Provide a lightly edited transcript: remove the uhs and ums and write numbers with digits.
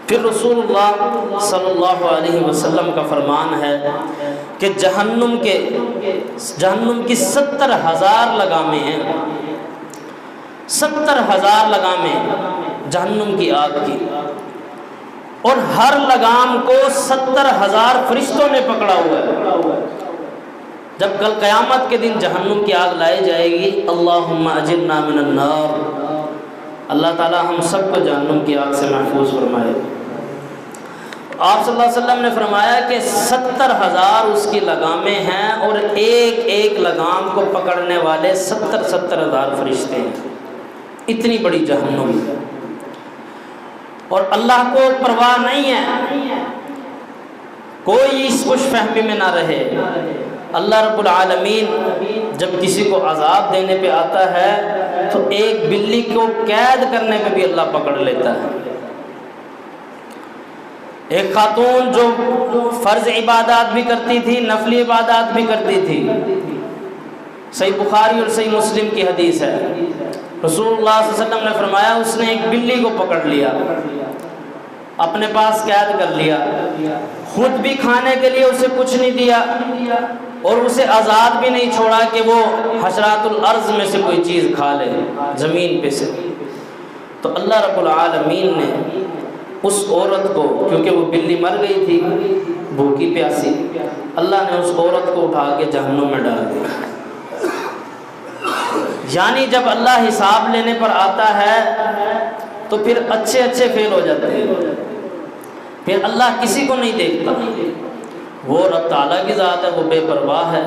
پھر رسول اللہ صلی اللہ علیہ وسلم کا فرمان ہے کہ جہنم کی 70,000 لگامیں ہیں، 70,000 لگامیں جہنم کی آگ کی، اور ہر لگام کو 70,000 فرشتوں نے پکڑا ہوا ہے۔ جب کل قیامت کے دن جہنم کی آگ لائی جائے گی، اللہم اجرنا من النار، اللہ تعالی ہم سب کو جہنم کی آگ سے محفوظ فرمائے۔ آپ صلی اللہ علیہ وسلم نے فرمایا کہ 70,000 اس کی لگامیں ہیں، اور ایک ایک لگام کو پکڑنے والے 70,000 فرشتے ہیں۔ اتنی بڑی جہنم ہے، اور اللہ کو پرواہ نہیں ہے، کوئی اس خوش فہمی میں نہ رہے۔ اللہ رب العالمین جب کسی کو عذاب دینے پہ آتا ہے تو ایک بلی کو قید کرنے پہ بھی اللہ پکڑ لیتا ہے۔ ایک خاتون جو فرض عبادات بھی کرتی تھی، نفلی عبادات بھی کرتی تھی، صحیح بخاری اور صحیح مسلم کی حدیث ہے، رسول اللہ صلی اللہ علیہ وسلم نے فرمایا اس نے ایک بلی کو پکڑ لیا، اپنے پاس قید کر لیا، خود بھی کھانے کے لیے اسے کچھ نہیں دیا، اور اسے آزاد بھی نہیں چھوڑا کہ وہ حشرات الارض میں سے کوئی چیز کھا لے، زمین پہ سے۔ تو اللہ رب العالمین نے اس عورت کو، کیونکہ وہ بلی مر گئی تھی بھوکی پیاسی، اللہ نے اس عورت کو اٹھا کے جہنم میں ڈال دیا۔ یعنی جب اللہ حساب لینے پر آتا ہے تو پھر اچھے فیل ہو جاتے ہیں، پھر اللہ کسی کو نہیں دیکھتا۔ وہ رب تعالیٰ کی ذات ہے، وہ بے پرواہ ہے،